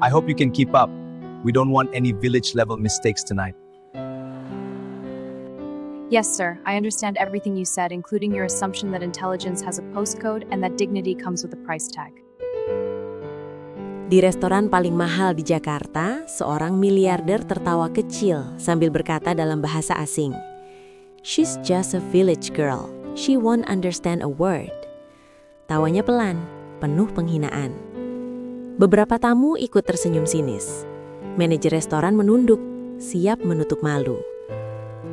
I hope you can keep up. We don't want any village-level mistakes tonight. Yes, sir. I understand everything you said, including your assumption that intelligence has a postcode and that dignity comes with a price tag. Di restoran paling mahal di Jakarta, seorang miliarder tertawa kecil sambil berkata dalam bahasa asing. She's just a village girl. She won't understand a word. Tawanya pelan, penuh penghinaan. Beberapa tamu ikut tersenyum sinis. Manajer restoran menunduk, siap menutup malu.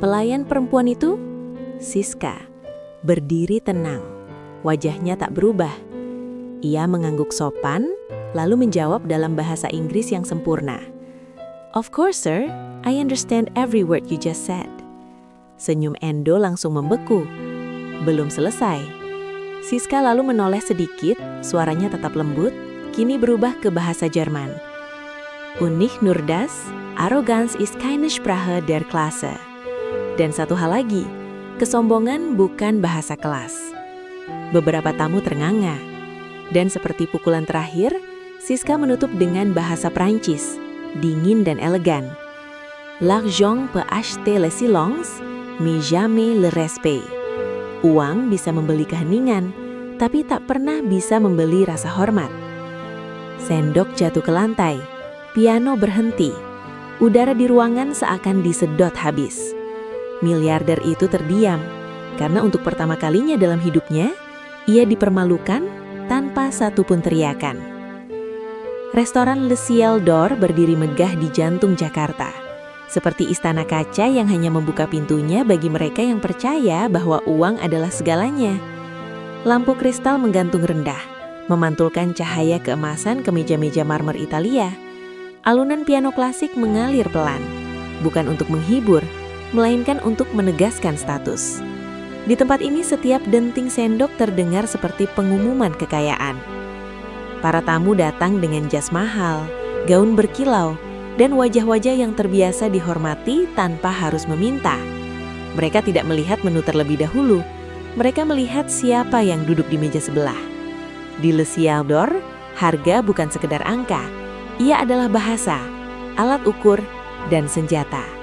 Pelayan perempuan itu, Siska, berdiri tenang. Wajahnya tak berubah. Ia mengangguk sopan, lalu menjawab dalam bahasa Inggris yang sempurna. Of course, sir. I understand every word you just said. Senyum Endo langsung membeku. Belum selesai. Siska lalu menoleh sedikit, suaranya tetap lembut, kini berubah ke bahasa Jerman. Unik nur das, Arroganz ist keine Sprache der Klasse. Dan satu hal lagi, kesombongan bukan bahasa kelas. Beberapa tamu ternganga. Dan seperti pukulan terakhir, Siska menutup dengan bahasa Prancis, dingin dan elegan. L'argent peut acheter le silence, mais jamais le respect. Uang bisa membeli keheningan, tapi tak pernah bisa membeli rasa hormat. Sendok jatuh ke lantai, piano berhenti. Udara di ruangan seakan disedot habis. Miliarder itu terdiam, karena untuk pertama kalinya dalam hidupnya, ia dipermalukan tanpa satupun teriakan. Restoran Le Ciel d'Or berdiri megah di jantung Jakarta, seperti istana kaca yang hanya membuka pintunya bagi mereka yang percaya bahwa uang adalah segalanya. Lampu kristal menggantung rendah, memantulkan cahaya keemasan ke meja-meja marmer Italia. Alunan piano klasik mengalir pelan, bukan untuk menghibur, melainkan untuk menegaskan status. Di tempat ini setiap denting sendok terdengar seperti pengumuman kekayaan. Para tamu datang dengan jas mahal, gaun berkilau, dan wajah-wajah yang terbiasa dihormati tanpa harus meminta. Mereka tidak melihat menu terlebih dahulu, mereka melihat siapa yang duduk di meja sebelah. Di Le Ciel d'Or, harga bukan sekedar angka, ia adalah bahasa, alat ukur, dan senjata.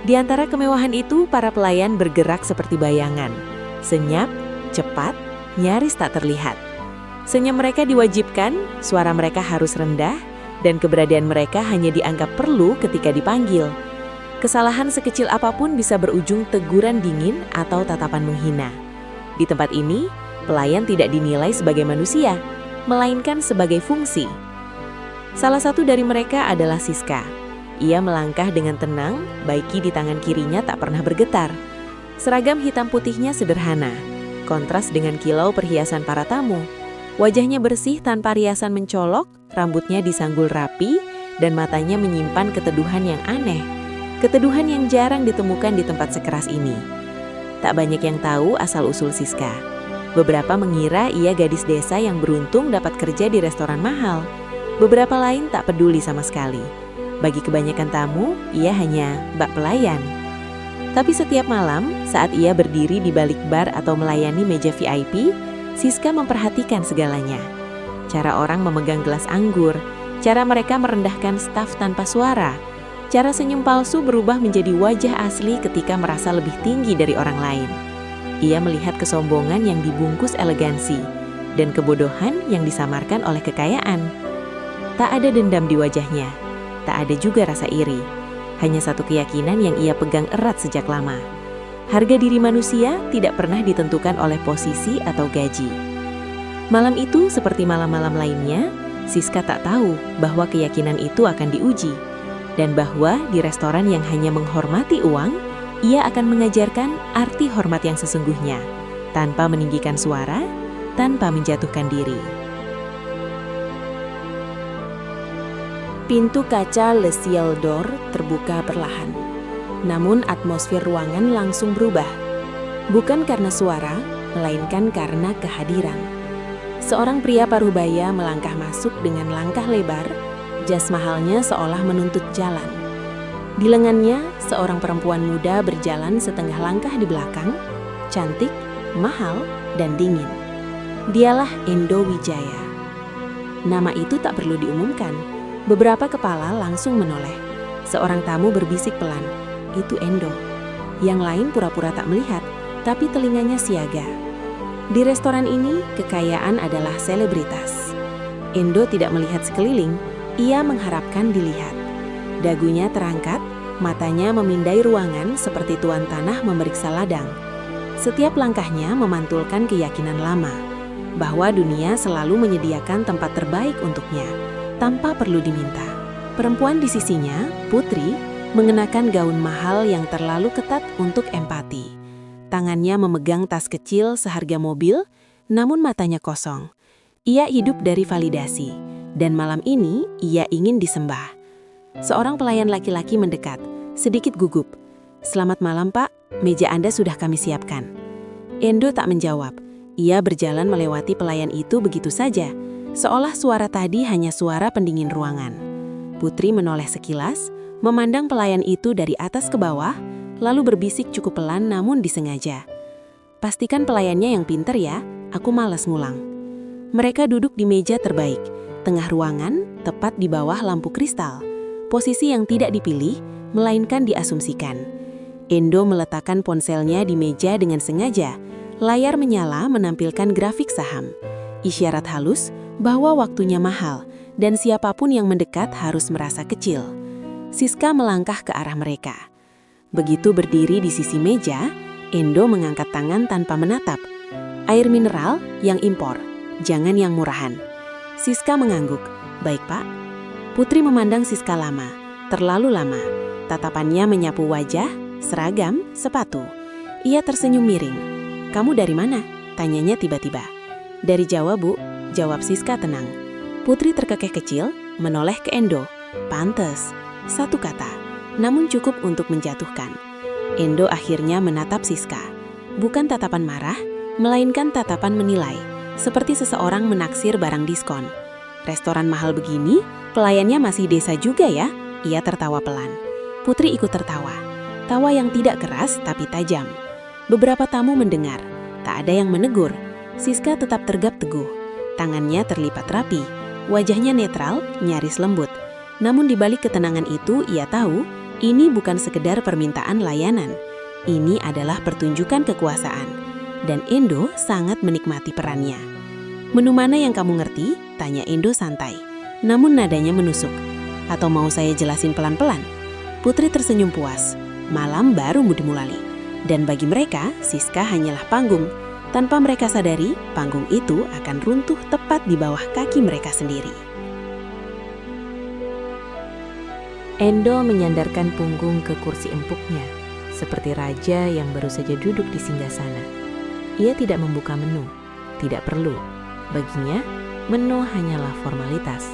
Di antara kemewahan itu, para pelayan bergerak seperti bayangan. Senyap, cepat, nyaris tak terlihat. Senyum mereka diwajibkan, suara mereka harus rendah, dan keberadaan mereka hanya dianggap perlu ketika dipanggil. Kesalahan sekecil apapun bisa berujung teguran dingin atau tatapan menghina. Di tempat ini, pelayan tidak dinilai sebagai manusia, melainkan sebagai fungsi. Salah satu dari mereka adalah Siska. Ia melangkah dengan tenang, baiki di tangan kirinya tak pernah bergetar. Seragam hitam putihnya sederhana, kontras dengan kilau perhiasan para tamu. Wajahnya bersih tanpa riasan mencolok, rambutnya disanggul rapi, dan matanya menyimpan keteduhan yang aneh. Keteduhan yang jarang ditemukan di tempat sekeras ini. Tak banyak yang tahu asal-usul Siska. Beberapa mengira ia gadis desa yang beruntung dapat kerja di restoran mahal. Beberapa lain tak peduli sama sekali. Bagi kebanyakan tamu, ia hanya bak pelayan. Tapi setiap malam, saat ia berdiri di balik bar atau melayani meja VIP, Siska memperhatikan segalanya. Cara orang memegang gelas anggur, cara mereka merendahkan staf tanpa suara, cara senyum palsu berubah menjadi wajah asli ketika merasa lebih tinggi dari orang lain. Ia melihat kesombongan yang dibungkus elegansi, dan kebodohan yang disamarkan oleh kekayaan. Tak ada dendam di wajahnya. Tak ada juga rasa iri, hanya satu keyakinan yang ia pegang erat sejak lama. Harga diri manusia tidak pernah ditentukan oleh posisi atau gaji. Malam itu, seperti malam-malam lainnya, Siska tak tahu bahwa keyakinan itu akan diuji, dan bahwa di restoran yang hanya menghormati uang, ia akan mengajarkan arti hormat yang sesungguhnya, tanpa meninggikan suara, tanpa menjatuhkan diri. Pintu kaca Le Ciel d'Or terbuka perlahan. Namun atmosfer ruangan langsung berubah. Bukan karena suara, melainkan karena kehadiran. Seorang pria parubaya melangkah masuk dengan langkah lebar, jas mahalnya seolah menuntut jalan. Di lengannya, seorang perempuan muda berjalan setengah langkah di belakang, cantik, mahal, dan dingin. Dialah Endo Wijaya. Nama itu tak perlu diumumkan. Beberapa kepala langsung menoleh. Seorang tamu berbisik pelan, "Itu Endo." Yang lain pura-pura tak melihat, tapi telinganya siaga. Di restoran ini, kekayaan adalah selebritas. Endo tidak melihat sekeliling, ia mengharapkan dilihat. Dagunya terangkat, matanya memindai ruangan seperti tuan tanah memeriksa ladang. Setiap langkahnya memantulkan keyakinan lama, bahwa dunia selalu menyediakan tempat terbaik untuknya, tanpa perlu diminta. Perempuan di sisinya, Putri, mengenakan gaun mahal yang terlalu ketat untuk empati. Tangannya memegang tas kecil seharga mobil, namun matanya kosong. Ia hidup dari validasi, dan malam ini ia ingin disembah. Seorang pelayan laki-laki mendekat, sedikit gugup. "Selamat malam, Pak. Meja Anda sudah kami siapkan." Endo tak menjawab. Ia berjalan melewati pelayan itu begitu saja, seolah suara tadi hanya suara pendingin ruangan. Putri menoleh sekilas, memandang pelayan itu dari atas ke bawah, lalu berbisik cukup pelan namun disengaja. "Pastikan pelayannya yang pinter ya, aku malas ngulang." Mereka duduk di meja terbaik, tengah ruangan, tepat di bawah lampu kristal. Posisi yang tidak dipilih, melainkan diasumsikan. Endo meletakkan ponselnya di meja dengan sengaja. Layar menyala menampilkan grafik saham. Isyarat halus bahwa waktunya mahal dan siapapun yang mendekat harus merasa kecil. Siska melangkah ke arah mereka. Begitu berdiri di sisi meja, Endo mengangkat tangan tanpa menatap. "Air mineral yang impor, jangan yang murahan." Siska mengangguk. "Baik, Pak." Putri memandang Siska lama, terlalu lama. Tatapannya menyapu wajah, seragam, sepatu. Ia tersenyum miring. "Kamu dari mana?" tanyanya tiba-tiba. "Dari Jawa, Bu," jawab Siska tenang. Putri terkekeh kecil, menoleh ke Endo. "Pantes." Satu kata, namun cukup untuk menjatuhkan. Endo akhirnya menatap Siska. Bukan tatapan marah, melainkan tatapan menilai, seperti seseorang menaksir barang diskon. "Restoran mahal begini, pelayannya masih desa juga ya?" Ia tertawa pelan. Putri ikut tertawa. Tawa yang tidak keras tapi tajam. Beberapa tamu mendengar. Tak ada yang menegur. Siska tetap tegap teguh. Tangannya terlipat rapi. Wajahnya netral, nyaris lembut. Namun di balik ketenangan itu, ia tahu ini bukan sekedar permintaan layanan. Ini adalah pertunjukan kekuasaan. Dan Endo sangat menikmati perannya. "Menu mana yang kamu ngerti?" tanya Endo santai. Namun nadanya menusuk. "Atau mau saya jelasin pelan-pelan?" Putri tersenyum puas. Malam baru dimulai. Dan bagi mereka, Siska hanyalah panggung. Tanpa mereka sadari, panggung itu akan runtuh tepat di bawah kaki mereka sendiri. Endo menyandarkan punggung ke kursi empuknya, seperti raja yang baru saja duduk di singgasana. Ia tidak membuka menu, tidak perlu. Baginya, menu hanyalah formalitas,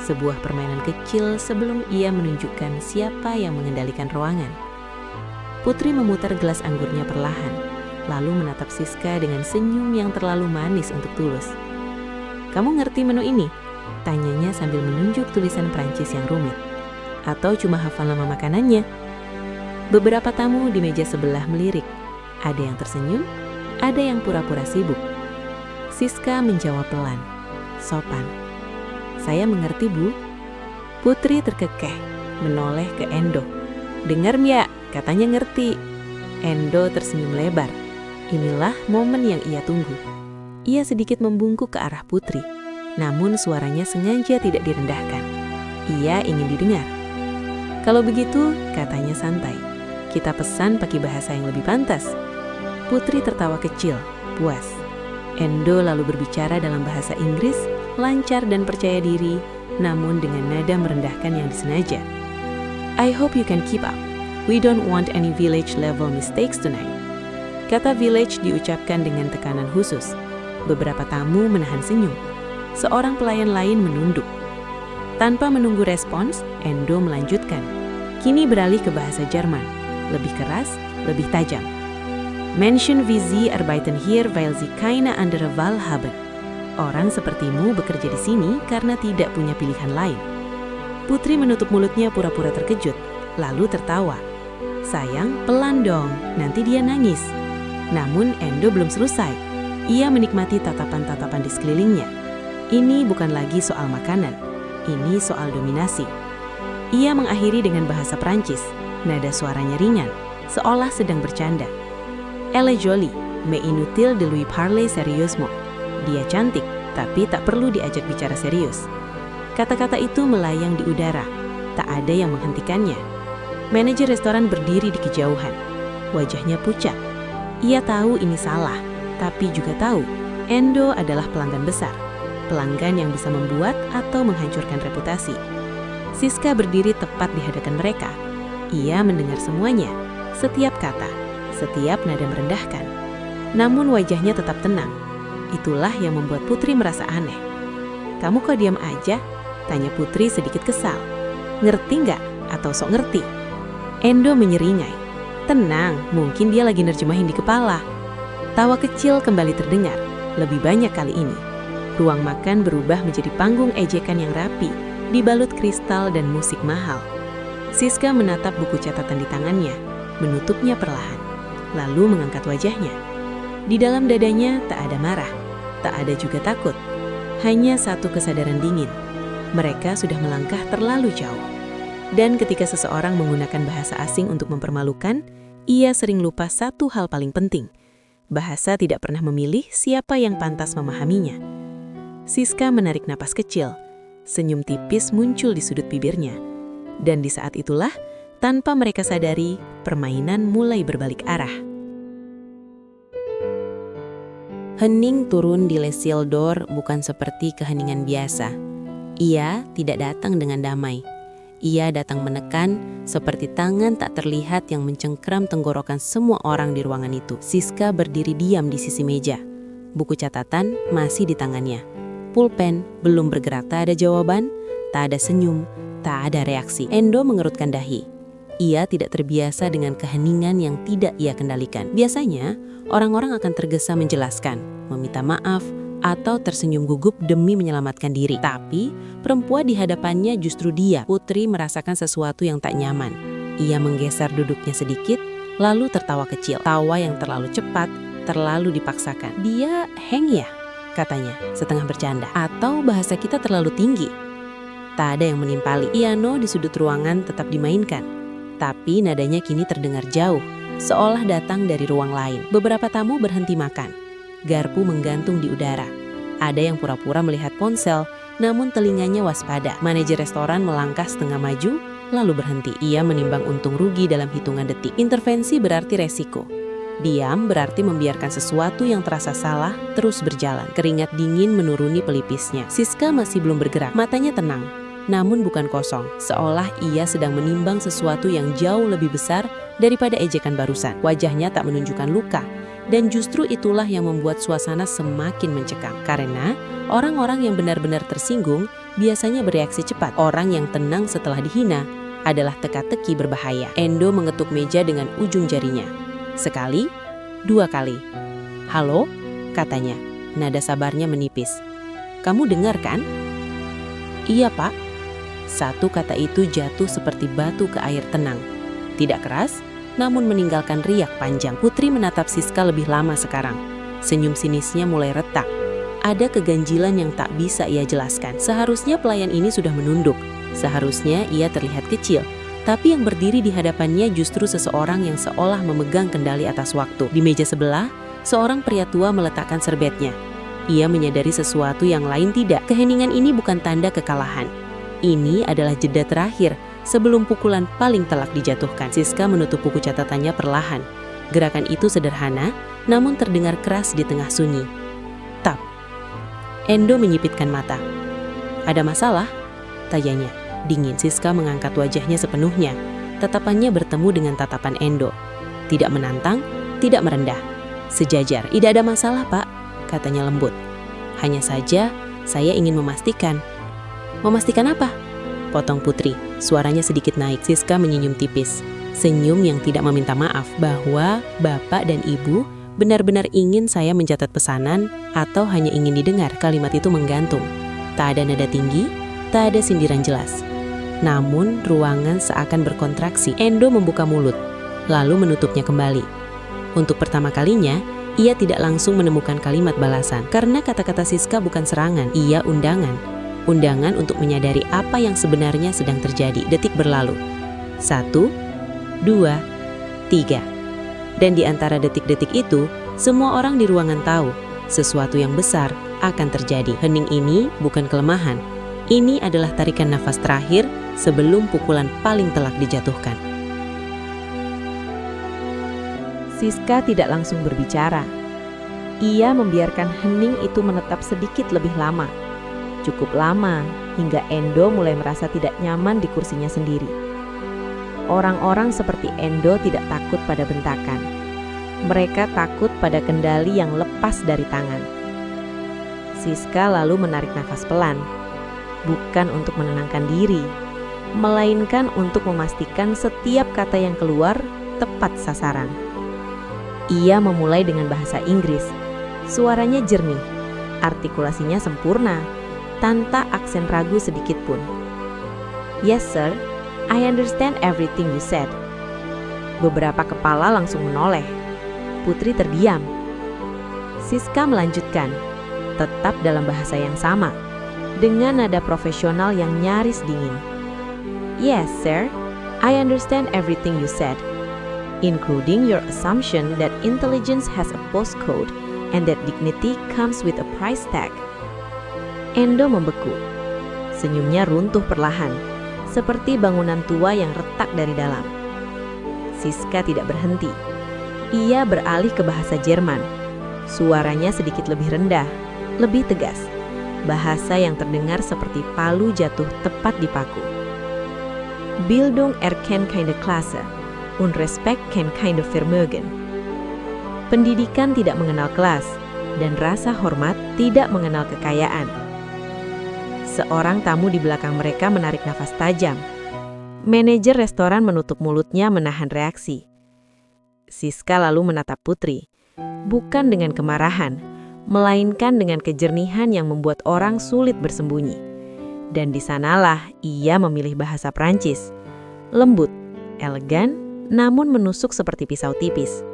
sebuah permainan kecil sebelum ia menunjukkan siapa yang mengendalikan ruangan. Putri memutar gelas anggurnya perlahan, lalu menatap Siska dengan senyum yang terlalu manis untuk tulus. "Kamu ngerti menu ini?" tanyanya sambil menunjuk tulisan Prancis yang rumit. "Atau cuma hafal nama makanannya?" Beberapa tamu di meja sebelah melirik. Ada yang tersenyum, ada yang pura-pura sibuk. Siska menjawab pelan, sopan. "Saya mengerti, Bu." Putri terkekeh, menoleh ke Endo. "Dengar, Mbak, katanya ngerti." Endo tersenyum lebar. Inilah momen yang ia tunggu. Ia sedikit membungkuk ke arah Putri, namun suaranya sengaja tidak direndahkan. Ia ingin didengar. "Kalau begitu," katanya santai, "kita pesan pakai bahasa yang lebih pantas." Putri tertawa kecil, puas. Endo lalu berbicara dalam bahasa Inggris, lancar dan percaya diri, namun dengan nada merendahkan yang disengaja. "I hope you can keep up. We don't want any village-level mistakes tonight." Kata village diucapkan dengan tekanan khusus. Beberapa tamu menahan senyum. Seorang pelayan lain menunduk. Tanpa menunggu respons, Endo melanjutkan. Kini beralih ke bahasa Jerman. Lebih keras, lebih tajam. "Menschen wie Sie arbeiten hier, weil Sie keine andere Wahl haben." Orang sepertimu bekerja di sini karena tidak punya pilihan lain. Putri menutup mulutnya pura-pura terkejut, lalu tertawa. "Sayang, pelan dong, nanti dia nangis." Namun Endo belum selesai. Ia menikmati tatapan-tatapan di sekelilingnya. Ini bukan lagi soal makanan, ini soal dominasi. Ia mengakhiri dengan bahasa Prancis, nada suaranya ringan, seolah sedang bercanda. Elle est jolie, mais inutile de lui parler sérieusement. Dia cantik, tapi tak perlu diajak bicara serius. Kata-kata itu melayang di udara, tak ada yang menghentikannya. Manajer restoran berdiri di kejauhan, wajahnya pucat. Ia tahu ini salah, tapi juga tahu Endo adalah pelanggan besar, pelanggan yang bisa membuat atau menghancurkan reputasi. Siska berdiri tepat di hadapan mereka. Ia mendengar semuanya, setiap kata, setiap nada merendahkan. Namun wajahnya tetap tenang. Itulah yang membuat Putri merasa aneh. "Kamu kok diam aja?" tanya Putri sedikit kesal. "Ngerti nggak? Atau sok ngerti?" Endo menyeringai. "Tenang, mungkin dia lagi nerjemahin di kepala." Tawa kecil kembali terdengar, lebih banyak kali ini. Ruang makan berubah menjadi panggung ejekan yang rapi, dibalut kristal dan musik mahal. Siska menatap buku catatan di tangannya, menutupnya perlahan, lalu mengangkat wajahnya. Di dalam dadanya tak ada marah, tak ada juga takut. Hanya satu kesadaran dingin. Mereka sudah melangkah terlalu jauh. Dan ketika seseorang menggunakan bahasa asing untuk mempermalukan, ia sering lupa satu hal paling penting. Bahasa tidak pernah memilih siapa yang pantas memahaminya. Siska menarik napas kecil. Senyum tipis muncul di sudut bibirnya. Dan di saat itulah, tanpa mereka sadari, permainan mulai berbalik arah. Hening turun di Les Ciels d'Or bukan seperti keheningan biasa. Ia tidak datang dengan damai. Ia datang menekan, seperti tangan tak terlihat yang mencengkram tenggorokan semua orang di ruangan itu. Siska berdiri diam di sisi meja. Buku catatan masih di tangannya. Pulpen belum bergerak, tak ada jawaban, tak ada senyum, tak ada reaksi. Endo mengerutkan dahi. Ia tidak terbiasa dengan keheningan yang tidak ia kendalikan. Biasanya, orang-orang akan tergesa menjelaskan, meminta maaf, atau tersenyum gugup demi menyelamatkan diri. Tapi, perempuan di hadapannya justru dia. Putri merasakan sesuatu yang tak nyaman. Ia menggeser duduknya sedikit, lalu tertawa kecil. Tawa yang terlalu cepat, terlalu dipaksakan. "Dia hang ya?" katanya, setengah bercanda. "Atau bahasa kita terlalu tinggi?" Tak ada yang menimpali. Piano di sudut ruangan tetap dimainkan. Tapi nadanya kini terdengar jauh, seolah datang dari ruang lain. Beberapa tamu berhenti makan. Garpu menggantung di udara. Ada yang pura-pura melihat ponsel, namun telinganya waspada. Manajer restoran melangkah setengah maju, lalu berhenti. Ia menimbang untung rugi dalam hitungan detik. Intervensi berarti resiko. Diam berarti membiarkan sesuatu yang terasa salah terus berjalan. Keringat dingin menuruni pelipisnya. Siska masih belum bergerak. Matanya tenang, namun bukan kosong. Seolah ia sedang menimbang sesuatu yang jauh lebih besar daripada ejekan barusan. Wajahnya tak menunjukkan luka. Dan justru itulah yang membuat suasana semakin mencekam. Karena orang-orang yang benar-benar tersinggung biasanya bereaksi cepat. Orang yang tenang setelah dihina adalah teka-teki berbahaya. Endo mengetuk meja dengan ujung jarinya. Sekali, dua kali. "Halo?" katanya. Nada sabarnya menipis. "Kamu dengar kan?" "Iya, Pak." Satu kata itu jatuh seperti batu ke air tenang. Tidak keras, namun meninggalkan riak panjang. Putri menatap Siska lebih lama sekarang. Senyum sinisnya mulai retak. Ada keganjilan yang tak bisa ia jelaskan. Seharusnya pelayan ini sudah menunduk. Seharusnya ia terlihat kecil. Tapi yang berdiri di hadapannya justru seseorang yang seolah memegang kendali atas waktu. Di meja sebelah, seorang pria tua meletakkan serbetnya. Ia menyadari sesuatu yang lain tidak. Keheningan ini bukan tanda kekalahan. Ini adalah jeda terakhir sebelum pukulan paling telak dijatuhkan. Siska menutup buku catatannya perlahan. Gerakan itu sederhana, namun terdengar keras di tengah sunyi. Tap. Endo menyipitkan mata. "Ada masalah?" tanyanya. Dingin. Siska mengangkat wajahnya sepenuhnya. Tatapannya bertemu dengan tatapan Endo. Tidak menantang, tidak merendah. Sejajar. "Tidak ada masalah, Pak," katanya lembut. "Hanya saja, saya ingin memastikan." "Memastikan apa?" potong Putri. Suaranya sedikit naik. Siska menyenyum tipis. Senyum yang tidak meminta maaf, bahwa bapak dan ibu benar-benar ingin saya mencatat pesanan atau hanya ingin didengar. Kalimat itu menggantung. Tak ada nada tinggi, tak ada sindiran jelas. Namun ruangan seakan berkontraksi. Endo membuka mulut, lalu menutupnya kembali. Untuk pertama kalinya, Ia tidak langsung menemukan kalimat balasan, karena kata-kata Siska bukan serangan, ia undangan. Undangan untuk menyadari apa yang sebenarnya sedang terjadi. Detik berlalu. 1, 2, 3. Dan di antara detik-detik itu, semua orang di ruangan tahu sesuatu yang besar akan terjadi. Hening ini bukan kelemahan. Ini adalah tarikan nafas terakhir sebelum pukulan paling telak dijatuhkan. Siska tidak langsung berbicara. Ia membiarkan hening itu menetap sedikit lebih lama. Cukup lama, hingga Endo mulai merasa tidak nyaman di kursinya sendiri. Orang-orang seperti Endo tidak takut pada bentakan. Mereka takut pada kendali yang lepas dari tangan. Siska lalu menarik nafas pelan, bukan untuk menenangkan diri, melainkan untuk memastikan setiap kata yang keluar tepat sasaran. Ia memulai dengan bahasa Inggris. Suaranya jernih, artikulasinya sempurna, tanpa aksen ragu sedikit pun. Yes, sir. I understand everything you said. Beberapa kepala langsung menoleh. Putri terdiam. Siska melanjutkan, tetap dalam bahasa yang sama, dengan nada profesional yang nyaris dingin. Yes, sir. I understand everything you said, including your assumption that intelligence has a postcode and that dignity comes with a price tag. Endo membeku. Senyumnya runtuh perlahan, seperti bangunan tua yang retak dari dalam. Siska tidak berhenti. Ia beralih ke bahasa Jerman. Suaranya sedikit lebih rendah, lebih tegas. Bahasa yang terdengar seperti palu jatuh tepat di paku. Bildung erkennt keine Klasse und Respekt kennt keine Vermögen. Pendidikan tidak mengenal kelas, dan rasa hormat tidak mengenal kekayaan. Seorang tamu di belakang mereka menarik nafas tajam. Manajer restoran menutup mulutnya menahan reaksi. Siska lalu menatap Putri, bukan dengan kemarahan, melainkan dengan kejernihan yang membuat orang sulit bersembunyi. Dan di sanalah ia memilih bahasa Prancis. Lembut, elegan, namun menusuk seperti pisau tipis.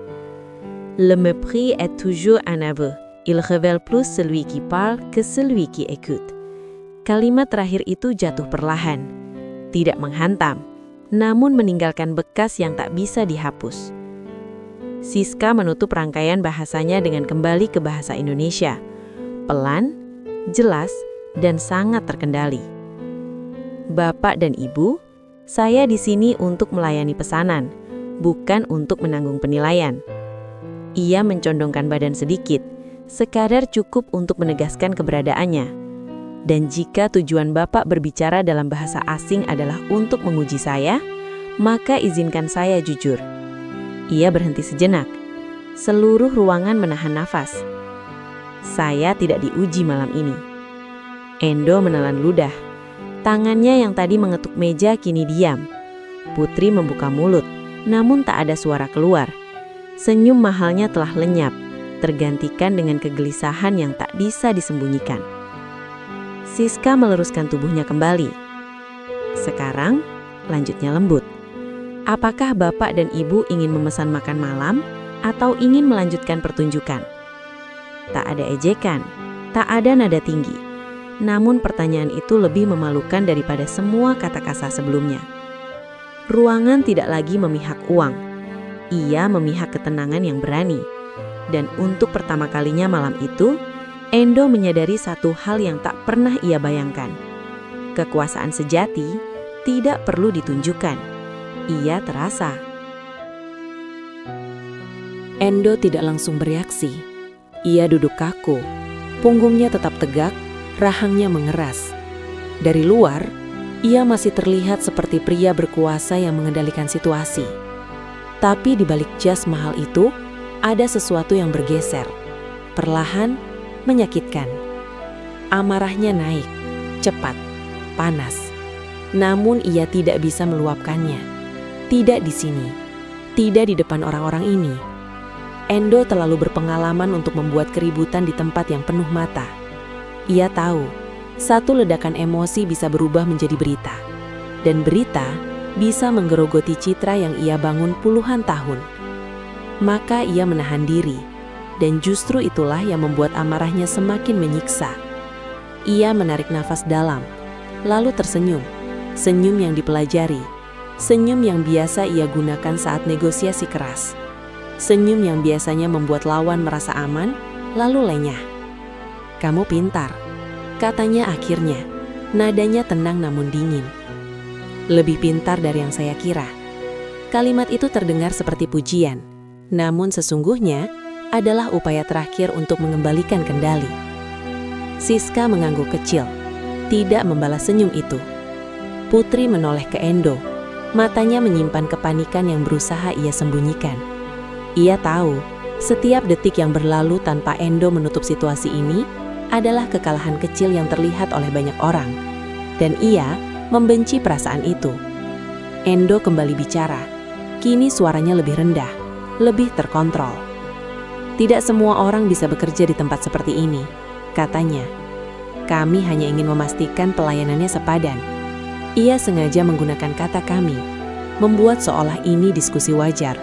Le mépris est toujours un aveu. Il révèle plus celui qui parle que celui qui écoute. Kalimat terakhir itu jatuh perlahan, tidak menghantam, namun meninggalkan bekas yang tak bisa dihapus. Siska menutup rangkaian bahasanya dengan kembali ke bahasa Indonesia. Pelan, jelas, dan sangat terkendali. Bapak dan Ibu, saya di sini untuk melayani pesanan, bukan untuk menanggung penilaian. Ia mencondongkan badan sedikit, sekadar cukup untuk menegaskan keberadaannya. Dan jika tujuan Bapak berbicara dalam bahasa asing adalah untuk menguji saya, maka izinkan saya jujur. Ia berhenti sejenak. Seluruh ruangan menahan nafas. Saya tidak diuji malam ini. Endo menelan ludah. Tangannya yang tadi mengetuk meja kini diam. Putri membuka mulut, namun tak ada suara keluar. Senyum mahalnya telah lenyap, tergantikan dengan kegelisahan yang tak bisa disembunyikan. Siska meleruskan tubuhnya kembali. Sekarang, lanjutnya lembut. Apakah Bapak dan Ibu ingin memesan makan malam atau ingin melanjutkan pertunjukan? Tak ada ejekan, tak ada nada tinggi. Namun pertanyaan itu lebih memalukan daripada semua kata kasar sebelumnya. Ruangan tidak lagi memihak uang. Ia memihak ketenangan yang berani. Dan untuk pertama kalinya malam itu, Endo menyadari satu hal yang tak pernah ia bayangkan. Kekuasaan sejati tidak perlu ditunjukkan. Ia terasa. Endo tidak langsung bereaksi. Ia duduk kaku. Punggungnya tetap tegak, rahangnya mengeras. Dari luar, ia masih terlihat seperti pria berkuasa yang mengendalikan situasi. Tapi di balik jas mahal itu, ada sesuatu yang bergeser. Perlahan, menyakitkan. Amarahnya naik, cepat, panas. Namun ia tidak bisa meluapkannya. Tidak di sini, tidak di depan orang-orang ini. Endo terlalu berpengalaman untuk membuat keributan di tempat yang penuh mata. Ia tahu, satu ledakan emosi bisa berubah menjadi berita. Dan berita bisa menggerogoti citra yang ia bangun puluhan tahun. Maka ia menahan diri, dan justru itulah yang membuat amarahnya semakin menyiksa. Ia menarik nafas dalam, lalu tersenyum. Senyum yang dipelajari, senyum yang biasa ia gunakan saat negosiasi keras. Senyum yang biasanya membuat lawan merasa aman, lalu lenyah. "Kamu pintar," katanya akhirnya. Nadanya tenang namun dingin. "Lebih pintar dari yang saya kira." Kalimat itu terdengar seperti pujian, namun sesungguhnya adalah upaya terakhir untuk mengembalikan kendali. Siska mengangguk kecil, tidak membalas senyum itu. Putri menoleh ke Endo, matanya menyimpan kepanikan yang berusaha ia sembunyikan. Ia tahu, setiap detik yang berlalu tanpa Endo menutup situasi ini adalah kekalahan kecil yang terlihat oleh banyak orang, dan ia membenci perasaan itu. Endo kembali bicara, kini suaranya lebih rendah, lebih terkontrol. "Tidak semua orang bisa bekerja di tempat seperti ini," katanya. "Kami hanya ingin memastikan pelayanannya sepadan." Ia sengaja menggunakan kata "kami", membuat seolah ini diskusi wajar,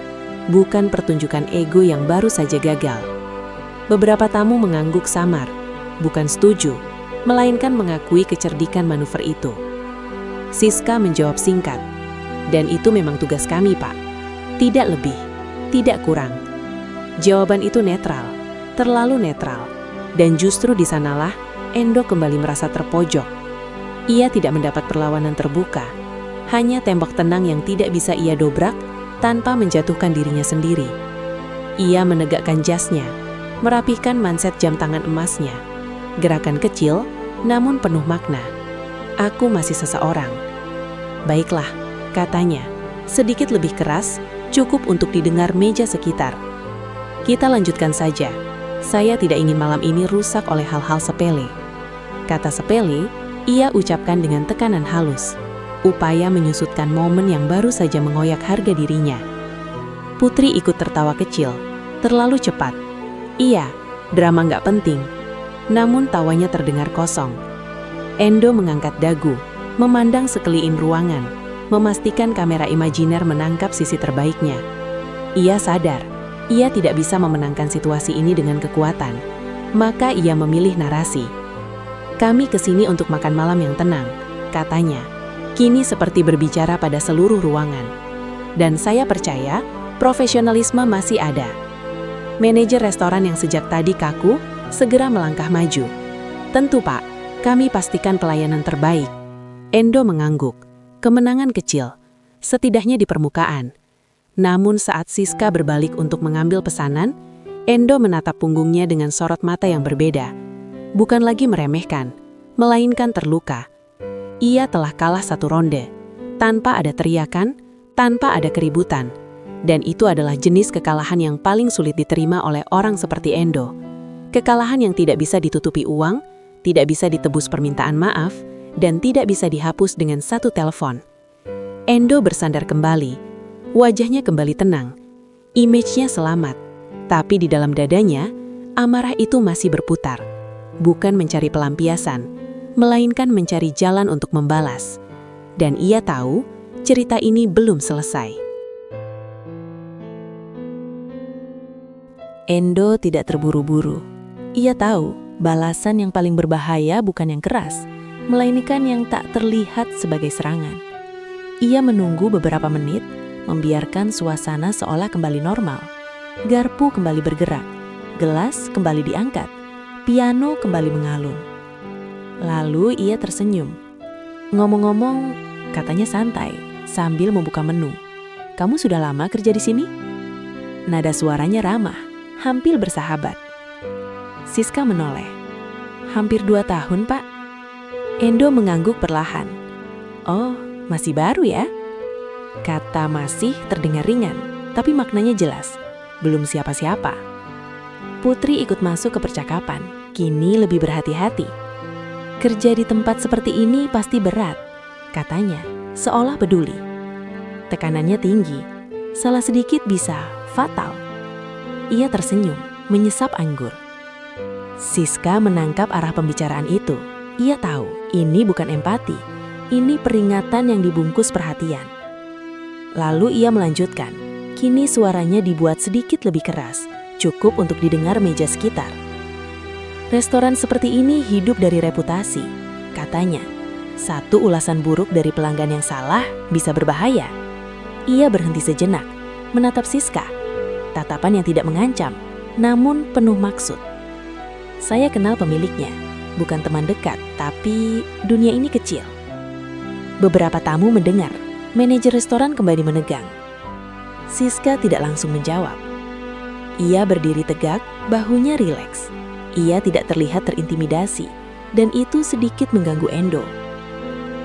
bukan pertunjukan ego yang baru saja gagal. Beberapa tamu mengangguk samar, bukan setuju, melainkan mengakui kecerdikan manuver itu. Siska menjawab singkat, "Dan itu memang tugas kami, Pak. Tidak lebih, tidak kurang." Jawaban itu netral, terlalu netral, dan justru di sanalah Endo kembali merasa terpojok. Ia tidak mendapat perlawanan terbuka, hanya tembok tenang yang tidak bisa ia dobrak tanpa menjatuhkan dirinya sendiri. Ia menegakkan jasnya, merapihkan manset jam tangan emasnya. Gerakan kecil, namun penuh makna. "Aku masih seseorang." "Baiklah," katanya, sedikit lebih keras, cukup untuk didengar meja sekitar. "Kita lanjutkan saja. Saya tidak ingin malam ini rusak oleh hal-hal sepele." Kata sepele, ia ucapkan dengan tekanan halus, upaya menyusutkan momen yang baru saja mengoyak harga dirinya. Putri ikut tertawa kecil, terlalu cepat. Iya, drama nggak penting. Namun tawanya terdengar kosong. Endo mengangkat dagu, memandang sekeliling ruangan, memastikan kamera imajiner menangkap sisi terbaiknya. Ia sadar, ia tidak bisa memenangkan situasi ini dengan kekuatan. Maka ia memilih narasi. "Kami kesini untuk makan malam yang tenang," katanya. Kini seperti berbicara pada seluruh ruangan. "Dan saya percaya profesionalisme masih ada." Manajer restoran yang sejak tadi kaku segera melangkah maju. "Tentu, Pak, kami pastikan pelayanan terbaik." Endo mengangguk. Kemenangan kecil, setidaknya di permukaan. Namun saat Siska berbalik untuk mengambil pesanan, Endo menatap punggungnya dengan sorot mata yang berbeda. Bukan lagi meremehkan, melainkan terluka. Ia telah kalah satu ronde, tanpa ada teriakan, tanpa ada keributan. Dan itu adalah jenis kekalahan yang paling sulit diterima oleh orang seperti Endo. Kekalahan yang tidak bisa ditutupi uang, tidak bisa ditebus permintaan maaf, dan tidak bisa dihapus dengan satu telepon. Endo bersandar kembali, wajahnya kembali tenang. Image-nya selamat, tapi di dalam dadanya, amarah itu masih berputar. Bukan mencari pelampiasan, melainkan mencari jalan untuk membalas. Dan ia tahu, cerita ini belum selesai. Endo tidak terburu-buru. Ia tahu, balasan yang paling berbahaya bukan yang keras, melainkan yang tak terlihat sebagai serangan. Ia menunggu beberapa menit, membiarkan suasana seolah kembali normal. Garpu kembali bergerak, gelas kembali diangkat, piano kembali mengalun. Lalu ia tersenyum. "Ngomong-ngomong," katanya santai, sambil membuka menu. "Kamu sudah lama kerja di sini?" Nada suaranya ramah, hampir bersahabat. Siska menoleh. "Hampir 2 tahun, Pak." Endo mengangguk perlahan. "Oh, masih baru ya?" Kata "masih" terdengar ringan, tapi maknanya jelas. Belum siapa-siapa. Putri ikut masuk ke percakapan, kini lebih berhati-hati. "Kerja di tempat seperti ini pasti berat," katanya, seolah peduli. Tekanannya tinggi, salah sedikit bisa fatal. Ia tersenyum, menyesap anggur. Siska menangkap arah pembicaraan itu. Ia tahu, ini bukan empati, ini peringatan yang dibungkus perhatian. Lalu ia melanjutkan, kini suaranya dibuat sedikit lebih keras, cukup untuk didengar meja sekitar. Restoran seperti ini hidup dari reputasi, katanya. Satu ulasan buruk dari pelanggan yang salah bisa berbahaya. Ia berhenti sejenak, menatap Siska. Tatapan yang tidak mengancam, namun penuh maksud. Saya kenal pemiliknya, bukan teman dekat, tapi dunia ini kecil. Beberapa tamu mendengar, manajer restoran kembali menegang. Siska tidak langsung menjawab. Ia berdiri tegak, bahunya rileks. Ia tidak terlihat terintimidasi, dan itu sedikit mengganggu Endo.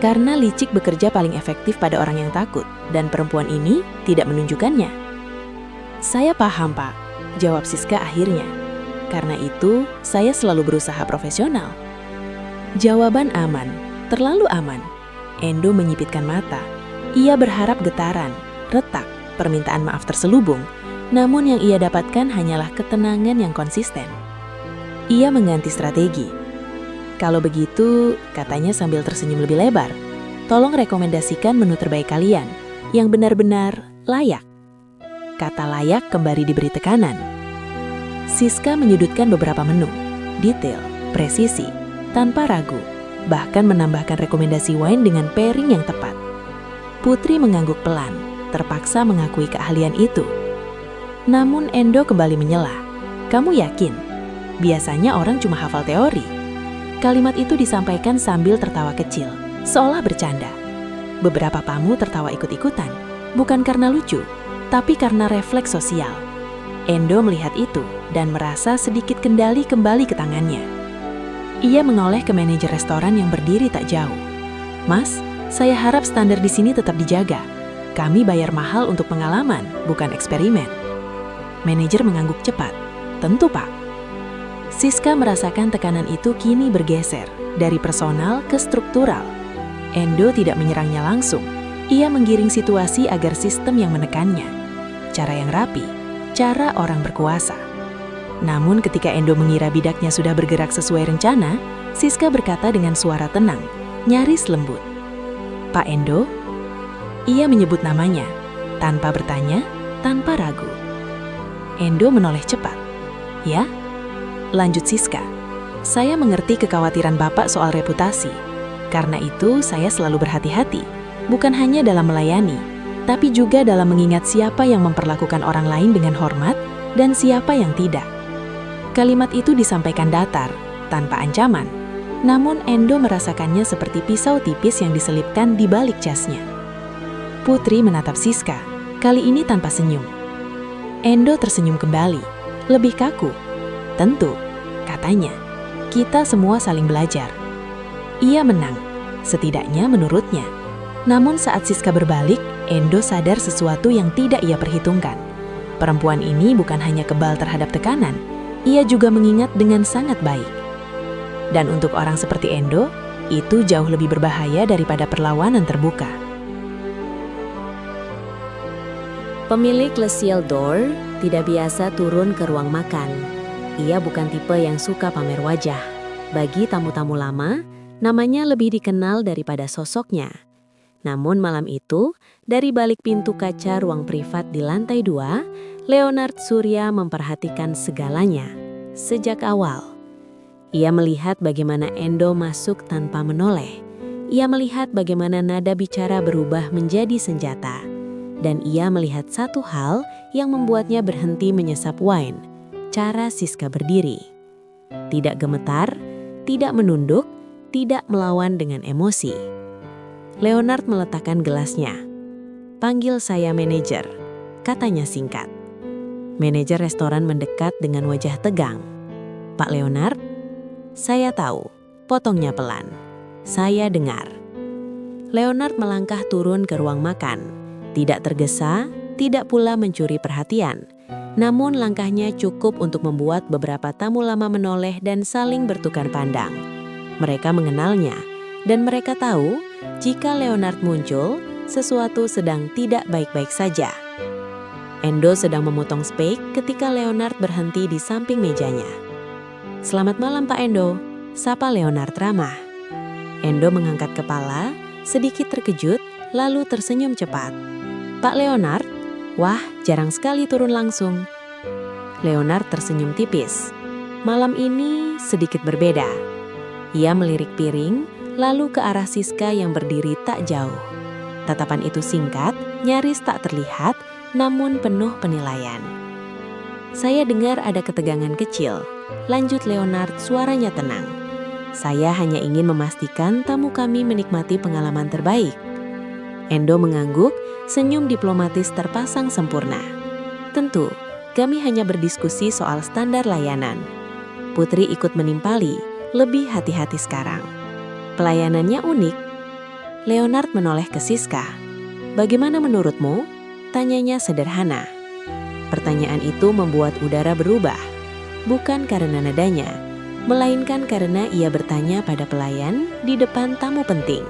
Karena licik bekerja paling efektif pada orang yang takut, dan perempuan ini tidak menunjukkannya. Saya paham, Pak, jawab Siska akhirnya. Karena itu, saya selalu berusaha profesional. Jawaban aman, terlalu aman. Endo menyipitkan mata. Ia berharap getaran, retak, permintaan maaf terselubung, namun yang ia dapatkan hanyalah ketenangan yang konsisten. Ia mengganti strategi. Kalau begitu, katanya sambil tersenyum lebih lebar, tolong rekomendasikan menu terbaik kalian, yang benar-benar layak. Kata layak kembali diberi tekanan. Siska menyudutkan beberapa menu, detail, presisi, tanpa ragu, bahkan menambahkan rekomendasi wine dengan pairing yang tepat. Putri mengangguk pelan, terpaksa mengakui keahlian itu. Namun Endo kembali menyela. Kamu yakin? Biasanya orang cuma hafal teori. Kalimat itu disampaikan sambil tertawa kecil, seolah bercanda. Beberapa tamu tertawa ikut-ikutan, bukan karena lucu, tapi karena refleks sosial. Endo melihat itu dan merasa sedikit kendali kembali ke tangannya. Ia menoleh ke manajer restoran yang berdiri tak jauh. Mas, saya harap standar di sini tetap dijaga. Kami bayar mahal untuk pengalaman, bukan eksperimen. Manajer mengangguk cepat. Tentu, Pak. Siska merasakan tekanan itu kini bergeser dari personal ke struktural. Endo tidak menyerangnya langsung. Ia menggiring situasi agar sistem yang menekannya. Cara yang rapi, cara orang berkuasa. Namun ketika Endo mengira bidaknya sudah bergerak sesuai rencana, Siska berkata dengan suara tenang, nyaris lembut. Pak Endo? Ia menyebut namanya, tanpa bertanya, tanpa ragu. Endo menoleh cepat. Ya? Lanjut Siska. Saya mengerti kekhawatiran Bapak soal reputasi. Karena itu saya selalu berhati-hati, bukan hanya dalam melayani, tapi juga dalam mengingat siapa yang memperlakukan orang lain dengan hormat dan siapa yang tidak. Kalimat itu disampaikan datar, tanpa ancaman. Namun Endo merasakannya seperti pisau tipis yang diselipkan di balik jasnya. Putri menatap Siska, kali ini tanpa senyum. Endo tersenyum kembali, lebih kaku. Tentu, katanya, kita semua saling belajar. Ia menang, setidaknya menurutnya. Namun saat Siska berbalik, Endo sadar sesuatu yang tidak ia perhitungkan. Perempuan ini bukan hanya kebal terhadap tekanan, ia juga mengingat dengan sangat baik. Dan untuk orang seperti Endo, itu jauh lebih berbahaya daripada perlawanan terbuka. Pemilik Le Ciel d'Or tidak biasa turun ke ruang makan. Ia bukan tipe yang suka pamer wajah. Bagi tamu-tamu lama, namanya lebih dikenal daripada sosoknya. Namun malam itu, dari balik pintu kaca ruang privat di lantai 2, Leonard Surya memperhatikan segalanya. Sejak awal, ia melihat bagaimana Endo masuk tanpa menoleh. Ia melihat bagaimana nada bicara berubah menjadi senjata. Dan ia melihat satu hal yang membuatnya berhenti menyesap wine. Cara Siska berdiri. Tidak gemetar, tidak menunduk, tidak melawan dengan emosi. Leonard meletakkan gelasnya. Panggil saya manajer, katanya singkat. Manajer restoran mendekat dengan wajah tegang. Pak Leonard, saya tahu, potongnya pelan. Saya dengar. Leonard melangkah turun ke ruang makan. Tidak tergesa, tidak pula mencuri perhatian. Namun langkahnya cukup untuk membuat beberapa tamu lama menoleh dan saling bertukar pandang. Mereka mengenalnya, dan mereka tahu jika Leonard muncul, sesuatu sedang tidak baik-baik saja. Endo sedang memotong steak ketika Leonard berhenti di samping mejanya. Selamat malam Pak Endo, sapa Leonard ramah. Endo mengangkat kepala, sedikit terkejut, lalu tersenyum cepat. Pak Leonard, wah jarang sekali turun langsung. Leonard tersenyum tipis. Malam ini sedikit berbeda. Ia melirik piring, lalu ke arah Siska yang berdiri tak jauh. Tatapan itu singkat, nyaris tak terlihat, namun penuh penilaian. Saya dengar ada ketegangan kecil. Lanjut Leonard, suaranya tenang. Saya hanya ingin memastikan tamu kami menikmati pengalaman terbaik. Endo mengangguk, senyum diplomatis terpasang sempurna. Tentu, kami hanya berdiskusi soal standar layanan. Putri ikut menimpali, lebih hati-hati sekarang. Pelayanannya unik. Leonard menoleh ke Siska. Bagaimana menurutmu? Tanyanya sederhana. Pertanyaan itu membuat udara berubah. Bukan karena nadanya, melainkan karena ia bertanya pada pelayan di depan tamu penting.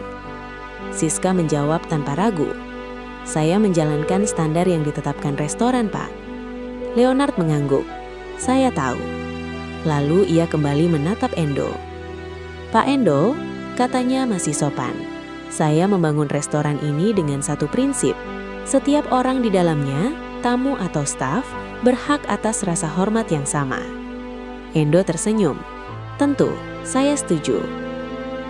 Siska menjawab tanpa ragu. Saya menjalankan standar yang ditetapkan restoran, Pak. Leonard mengangguk. Saya tahu. Lalu ia kembali menatap Endo. Pak Endo, katanya masih sopan. Saya membangun restoran ini dengan satu prinsip. Setiap orang di dalamnya, tamu atau staf, berhak atas rasa hormat yang sama. Endo tersenyum. Tentu, saya setuju.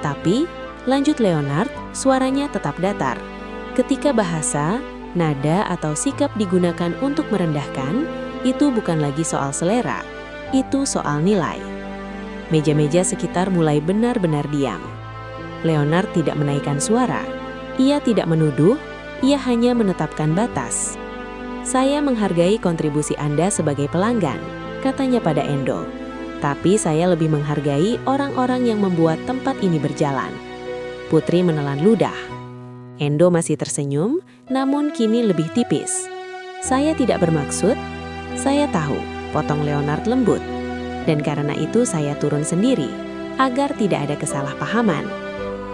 Tapi, lanjut Leonard, suaranya tetap datar. Ketika bahasa, nada atau sikap digunakan untuk merendahkan, itu bukan lagi soal selera, itu soal nilai. Meja-meja sekitar mulai benar-benar diam. Leonard tidak menaikkan suara. Ia tidak menuduh, ia hanya menetapkan batas. Saya menghargai kontribusi Anda sebagai pelanggan, katanya pada Endo. Tapi saya lebih menghargai orang-orang yang membuat tempat ini berjalan. Putri menelan ludah. Endo masih tersenyum, namun kini lebih tipis. Saya tidak bermaksud. Saya tahu, potong Leonard lembut. Dan karena itu saya turun sendiri, agar tidak ada kesalahpahaman.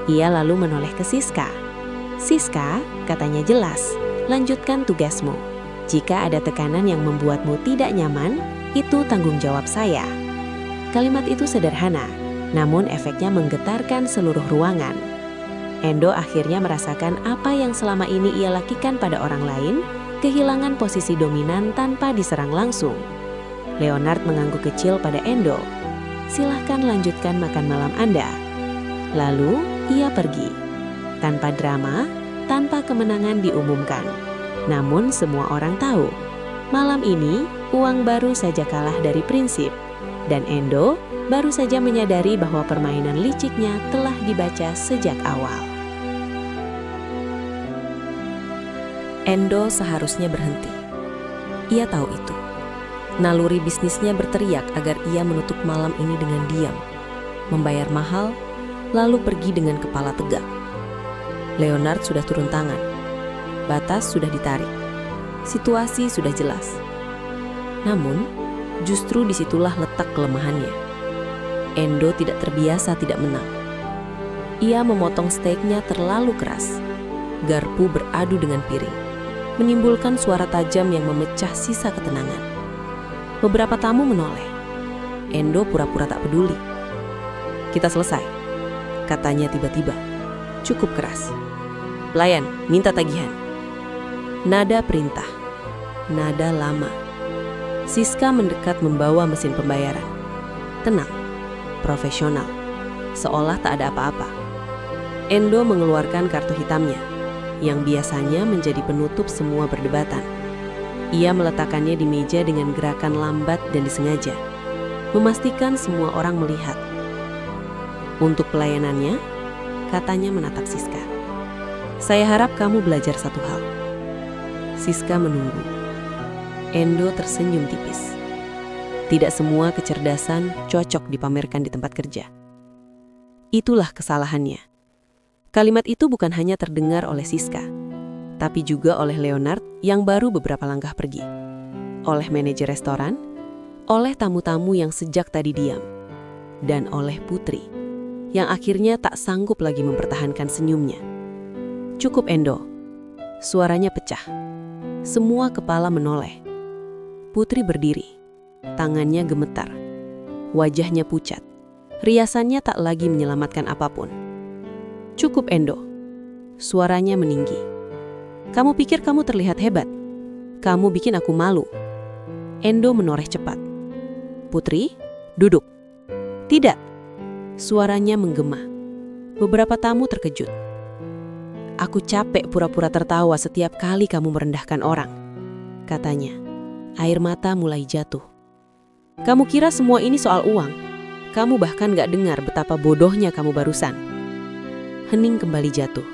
Ia lalu menoleh ke Siska. Siska, katanya jelas, lanjutkan tugasmu. Jika ada tekanan yang membuatmu tidak nyaman, itu tanggung jawab saya. Kalimat itu sederhana, namun efeknya menggetarkan seluruh ruangan. Endo akhirnya merasakan apa yang selama ini ia lakukan pada orang lain, kehilangan posisi dominan tanpa diserang langsung. Leonard mengangguk kecil pada Endo. Silahkan lanjutkan makan malam Anda. Lalu, ia pergi. Tanpa drama, tanpa kemenangan diumumkan. Namun semua orang tahu, malam ini uang baru saja kalah dari prinsip. Dan Endo baru saja menyadari bahwa permainan liciknya telah dibaca sejak awal. Endo seharusnya berhenti. Ia tahu itu. Naluri bisnisnya berteriak agar ia menutup malam ini dengan diam, membayar mahal, lalu pergi dengan kepala tegak. Leonard sudah turun tangan. Batas sudah ditarik. Situasi sudah jelas. Namun, justru disitulah letak kelemahannya. Endo tidak terbiasa tidak menang. Ia memotong steaknya terlalu keras. Garpu beradu dengan piring, menimbulkan suara tajam yang memecah sisa ketenangan. Beberapa tamu menoleh. Endo pura-pura tak peduli. Kita selesai, katanya tiba-tiba. Cukup keras. Pelayan, minta tagihan. Nada perintah. Nada lama. Siska mendekat membawa mesin pembayaran. Tenang, profesional, seolah tak ada apa-apa. Endo mengeluarkan kartu hitamnya, yang biasanya menjadi penutup semua perdebatan. Ia meletakkannya di meja dengan gerakan lambat dan disengaja, memastikan semua orang melihat. Untuk pelayanannya, katanya menatap Siska. Saya harap kamu belajar satu hal. Siska menunggu. Endo tersenyum tipis. Tidak semua kecerdasan cocok dipamerkan di tempat kerja. Itulah kesalahannya. Kalimat itu bukan hanya terdengar oleh Siska, tapi juga oleh Leonard yang baru beberapa langkah pergi. Oleh manajer restoran, oleh tamu-tamu yang sejak tadi diam, dan oleh Putri, yang akhirnya tak sanggup lagi mempertahankan senyumnya. Cukup Endo. Suaranya pecah. Semua kepala menoleh. Putri berdiri. Tangannya gemetar. Wajahnya pucat. Riasannya tak lagi menyelamatkan apapun. Cukup Endo. Suaranya meninggi. Kamu pikir kamu terlihat hebat? Kamu bikin aku malu. Endo menoreh cepat. "Putri, duduk." "Tidak." Suaranya menggema. Beberapa tamu terkejut. "Aku capek pura-pura tertawa setiap kali kamu merendahkan orang," katanya. Air mata mulai jatuh. "Kamu kira semua ini soal uang? Kamu bahkan gak dengar betapa bodohnya kamu barusan." Hening kembali jatuh.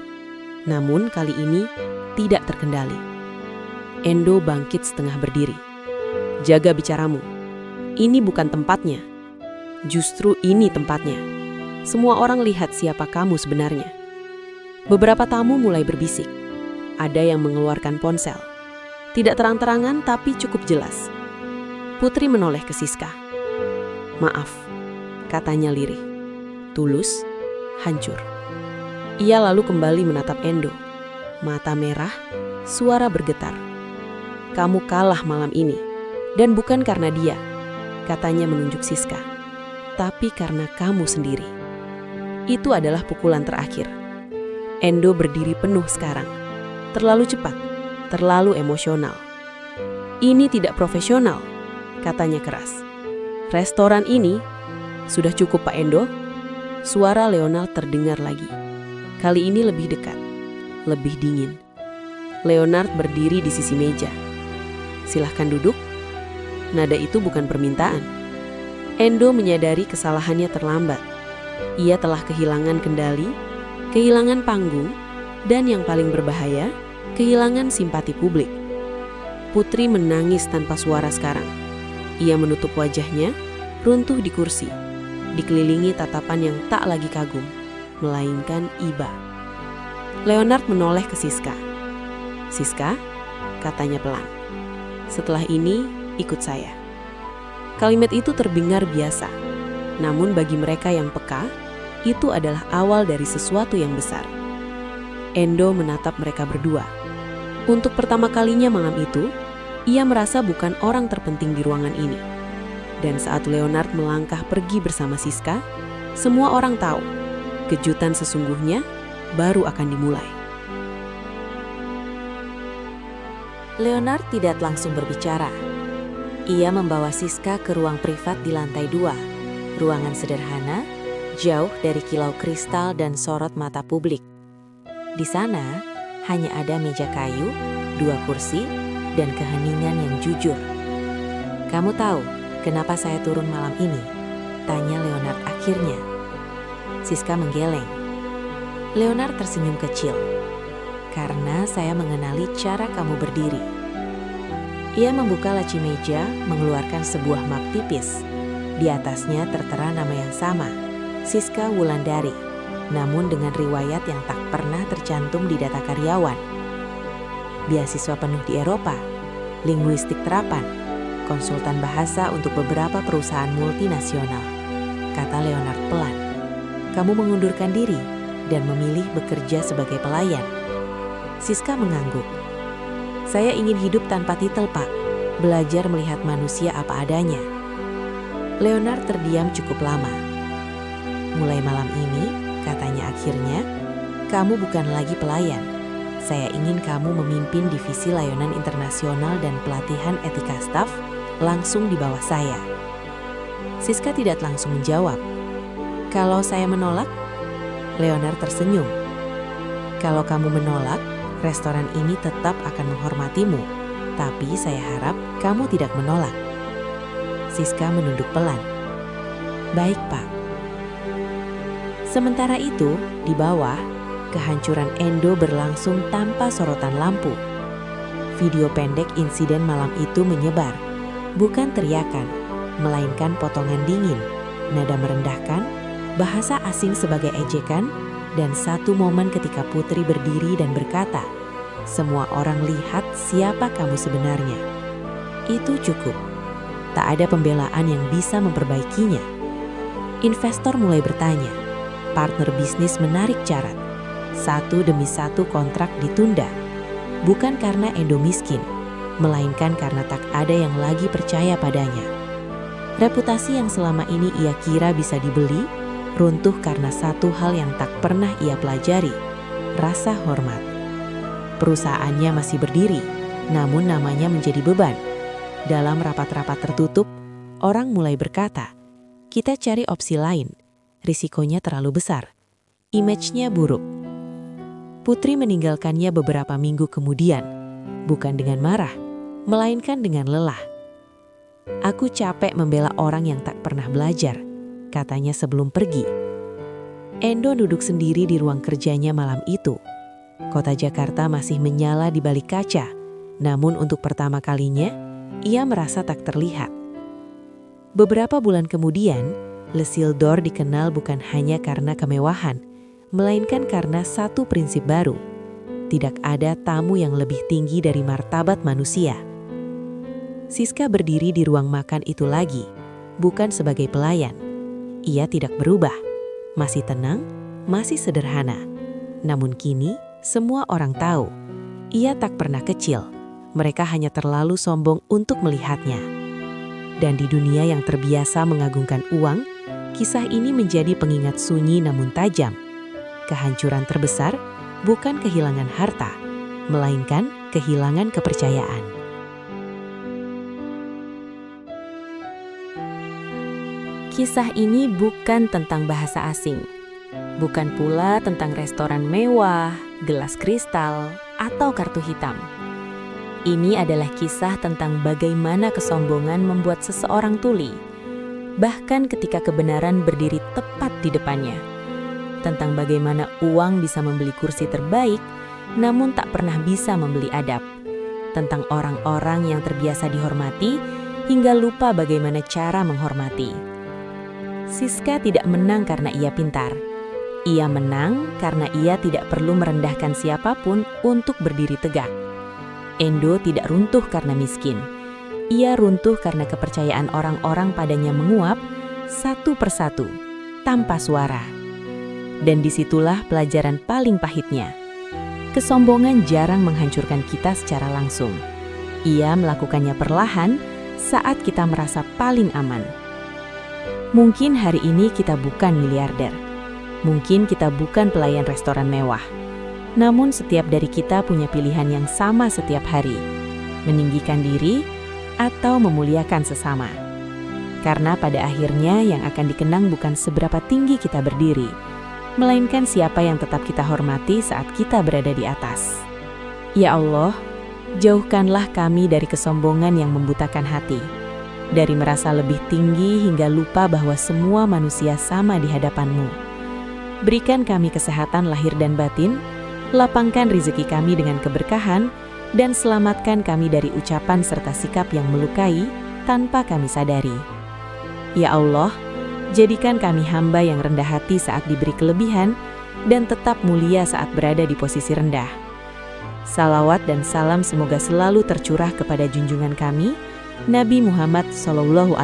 Namun kali ini tidak terkendali. Endo bangkit setengah berdiri. "Jaga bicaramu. Ini bukan tempatnya. Justru ini tempatnya. Semua orang lihat siapa kamu sebenarnya." Beberapa tamu mulai berbisik. Ada yang mengeluarkan ponsel. Tidak terang-terangan tapi cukup jelas. Putri menoleh ke Siska. "Maaf," katanya lirih. Tulus, hancur. Ia lalu kembali menatap Endo. Mata merah, suara bergetar. "Kamu kalah malam ini. Dan bukan karena dia," katanya menunjuk Siska. "Tapi karena kamu sendiri." Itu adalah pukulan terakhir. Endo berdiri penuh sekarang. Terlalu cepat, terlalu emosional. "Ini tidak profesional," katanya keras. "Restoran ini..." "Sudah cukup Pak Endo." Suara Leonard terdengar lagi. Kali ini lebih dekat, lebih dingin. Leonard berdiri di sisi meja. "Silahkan duduk." Nada itu bukan permintaan. Endo menyadari kesalahannya terlambat. Ia telah kehilangan kendali, kehilangan panggung, dan yang paling berbahaya, kehilangan simpati publik. Putri menangis tanpa suara sekarang. Ia menutup wajahnya, runtuh di kursi, dikelilingi tatapan yang tak lagi kagum, melainkan iba. Leonard menoleh ke Siska. "Siska," katanya pelan. "Setelah ini, ikut saya." Kalimat itu terdengar biasa, namun bagi mereka yang peka, itu adalah awal dari sesuatu yang besar. Endo menatap mereka berdua. Untuk pertama kalinya malam itu, ia merasa bukan orang terpenting di ruangan ini. Dan saat Leonard melangkah pergi bersama Siska, semua orang tahu, kejutan sesungguhnya baru akan dimulai. Leonard tidak langsung berbicara. Ia membawa Siska ke ruang privat di lantai 2, ruangan sederhana, jauh dari kilau kristal dan sorot mata publik. Di sana, hanya ada meja kayu, 2 kursi, dan keheningan yang jujur. "Kamu tahu kenapa saya turun malam ini?" tanya Leonard akhirnya. Siska menggeleng. Leonard tersenyum kecil. "Karena saya mengenali cara kamu berdiri." Ia membuka laci meja, mengeluarkan sebuah map tipis. Di atasnya tertera nama yang sama, Siska Wulandari, namun dengan riwayat yang tak pernah tercantum di data karyawan. Beasiswa penuh di Eropa, linguistik terapan, konsultan bahasa untuk beberapa perusahaan multinasional, kata Leonard pelan. "Kamu mengundurkan diri dan memilih bekerja sebagai pelayan." Siska mengangguk. "Saya ingin hidup tanpa titel, Pak. Belajar melihat manusia apa adanya." Leonard terdiam cukup lama. "Mulai malam ini," katanya akhirnya, "kamu bukan lagi pelayan. Saya ingin kamu memimpin divisi layanan internasional dan pelatihan etika staf langsung di bawah saya." Siska tidak langsung menjawab. "Kalau saya menolak?" Leonard tersenyum. "Kalau kamu menolak, restoran ini tetap akan menghormatimu, tapi saya harap kamu tidak menolak." Siska menunduk pelan. "Baik, Pak." Sementara itu, di bawah, kehancuran Endo berlangsung tanpa sorotan lampu. Video pendek insiden malam itu menyebar, bukan teriakan, melainkan potongan dingin, nada merendahkan, bahasa asing sebagai ejekan, dan satu momen ketika Putri berdiri dan berkata, "Semua orang lihat siapa kamu sebenarnya." Itu cukup. Tak ada pembelaan yang bisa memperbaikinya. Investor mulai bertanya. Partner bisnis menarik carat. Satu demi satu kontrak ditunda. Bukan karena Endo miskin, melainkan karena tak ada yang lagi percaya padanya. Reputasi yang selama ini ia kira bisa dibeli, runtuh karena satu hal yang tak pernah ia pelajari, rasa hormat. Perusahaannya masih berdiri, namun namanya menjadi beban. Dalam rapat-rapat tertutup, orang mulai berkata, kita cari opsi lain. Risikonya terlalu besar. Image-nya buruk. Putri meninggalkannya beberapa minggu kemudian, bukan dengan marah, melainkan dengan lelah. Aku capek membela orang yang tak pernah belajar, katanya sebelum pergi. Endo duduk sendiri di ruang kerjanya malam itu. Kota Jakarta masih menyala di balik kaca, namun untuk pertama kalinya, ia merasa tak terlihat. Beberapa bulan kemudian, Le Sildor dikenal bukan hanya karena kemewahan, melainkan karena satu prinsip baru. Tidak ada tamu yang lebih tinggi dari martabat manusia. Siska berdiri di ruang makan itu lagi, bukan sebagai pelayan. Ia tidak berubah, masih tenang, masih sederhana. Namun kini, semua orang tahu, ia tak pernah kecil. Mereka hanya terlalu sombong untuk melihatnya. Dan di dunia yang terbiasa mengagungkan uang, kisah ini menjadi pengingat sunyi namun tajam. Kehancuran terbesar bukan kehilangan harta, melainkan kehilangan kepercayaan. Kisah ini bukan tentang bahasa asing, bukan pula tentang restoran mewah, gelas kristal, atau kartu hitam. Ini adalah kisah tentang bagaimana kesombongan membuat seseorang tuli, bahkan ketika kebenaran berdiri tepat di depannya. Tentang bagaimana uang bisa membeli kursi terbaik, namun tak pernah bisa membeli adab. Tentang orang-orang yang terbiasa dihormati, hingga lupa bagaimana cara menghormati. Siska tidak menang karena ia pintar. Ia menang karena ia tidak perlu merendahkan siapapun untuk berdiri tegak. Endo tidak runtuh karena miskin. Ia runtuh karena kepercayaan orang-orang padanya menguap satu persatu, tanpa suara. Dan disitulah pelajaran paling pahitnya. Kesombongan jarang menghancurkan kita secara langsung. Ia melakukannya perlahan saat kita merasa paling aman. Mungkin hari ini kita bukan miliarder. Mungkin kita bukan pelayan restoran mewah. Namun setiap dari kita punya pilihan yang sama setiap hari. Meninggikan diri atau memuliakan sesama. Karena pada akhirnya yang akan dikenang bukan seberapa tinggi kita berdiri, melainkan siapa yang tetap kita hormati saat kita berada di atas. Ya Allah, jauhkanlah kami dari kesombongan yang membutakan hati. Dari merasa lebih tinggi hingga lupa bahwa semua manusia sama di hadapan-Mu. Berikan kami kesehatan lahir dan batin, lapangkan rezeki kami dengan keberkahan, dan selamatkan kami dari ucapan serta sikap yang melukai tanpa kami sadari. Ya Allah, jadikan kami hamba yang rendah hati saat diberi kelebihan dan tetap mulia saat berada di posisi rendah. Salawat dan salam semoga selalu tercurah kepada junjungan kami, Nabi Muhammad SAW,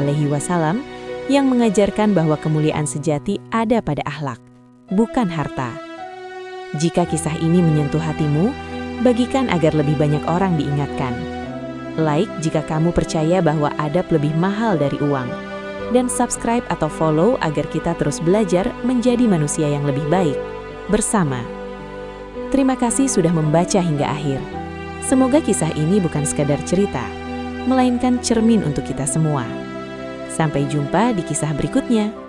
yang mengajarkan bahwa kemuliaan sejati ada pada akhlak, bukan harta. Jika kisah ini menyentuh hatimu, bagikan agar lebih banyak orang diingatkan. Like jika kamu percaya bahwa adab lebih mahal dari uang. Dan subscribe atau follow agar kita terus belajar menjadi manusia yang lebih baik, bersama. Terima kasih sudah membaca hingga akhir. Semoga kisah ini bukan sekadar cerita, melainkan cermin untuk kita semua. Sampai jumpa di kisah berikutnya.